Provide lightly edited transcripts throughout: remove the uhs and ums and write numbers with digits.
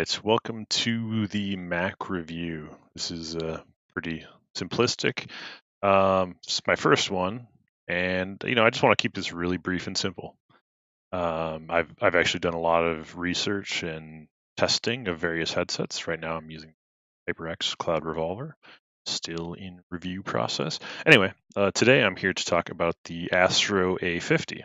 right, welcome to the Mac review. This is pretty simplistic. It's my first one, and I just want to keep this really brief and simple. I've actually done a lot of research and testing of various headsets. Right now, I'm using HyperX Cloud Revolver, still in review process. Anyway, today I'm here to talk about the Astro A50.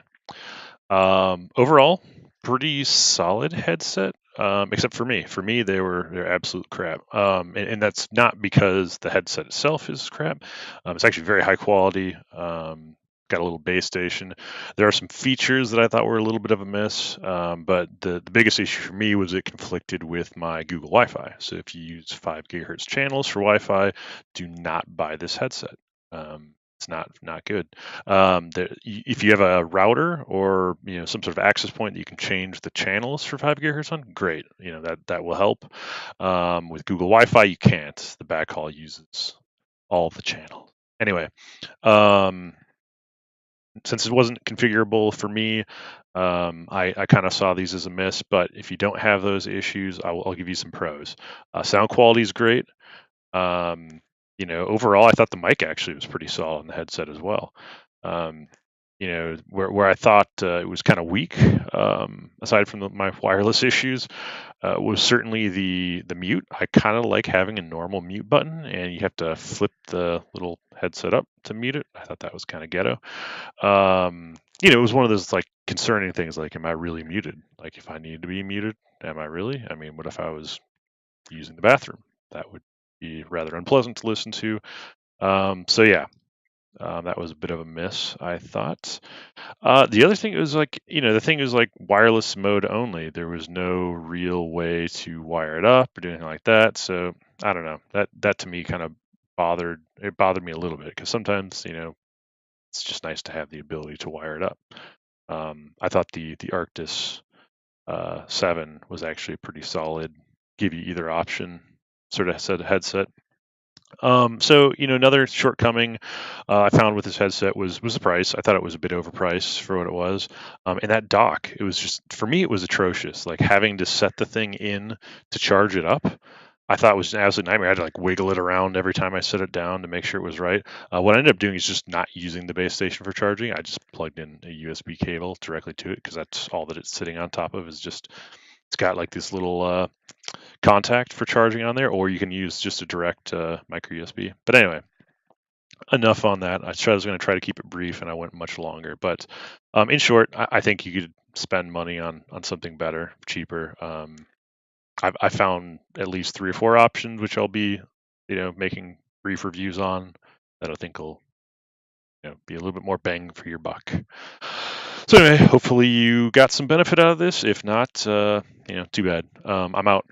Overall, pretty solid headset, except for me. For me, they're absolute crap, and that's not because the headset itself is crap. It's actually very high quality. Got a little base station. There are some features that I thought were a little bit of a miss, but the biggest issue for me was it conflicted with my Google Wi-Fi. So if you use 5 gigahertz channels for Wi-Fi, do not buy this headset. It's not good. If you have a router or some sort of access point that you can change the channels for 5 gigahertz on, great. That will help. With Google Wi-Fi, you can't. The backhaul uses all of the channels. Anyway, since it wasn't configurable for me, I kind of saw these as a miss. But if you don't have those issues, I'll give you some pros. Sound quality is great. Overall, I thought the mic actually was pretty solid in the headset as well. Where I thought it was kind of weak, aside from my wireless issues, was certainly the mute. I kind of like having a normal mute button, and you have to flip the little headset up to mute it. I thought that was kind of ghetto. It was one of those like concerning things, like, am I really muted? Like, if I need to be muted, am I really? I mean, what if I was using the bathroom? That would be rather unpleasant to listen to. So yeah, that was a bit of a miss, I thought. The other thing was like, the thing is like wireless mode only. There was no real way to wire it up or do anything like that. So I don't know. That to me kind of bothered me a little bit, because sometimes it's just nice to have the ability to wire it up. I thought the Arctis 7 was actually pretty solid. Give you either option sort of headset. So another shortcoming I found with this headset was the price. I thought it was a bit overpriced for what it was, and that dock. It was just, for me, it was atrocious. Like, having to set the thing in to charge it up, I thought was an absolute nightmare. I had to like wiggle it around every time I set it down to make sure it was right. What I ended up doing is just not using the base station for charging. I just plugged in a USB cable directly to it, because that's all that it's sitting on top of. Is just, it's got like this little contact for charging on there, or you can use just a direct micro USB. But anyway, enough on that. I was going to try to keep it brief, and I went much longer. But in short, I think you could spend money on something better, cheaper. I found at least 3 or 4 options, which I'll be making brief reviews on, that I think will be a little bit more bang for your buck. So anyway, hopefully you got some benefit out of this. If not, too bad. I'm out.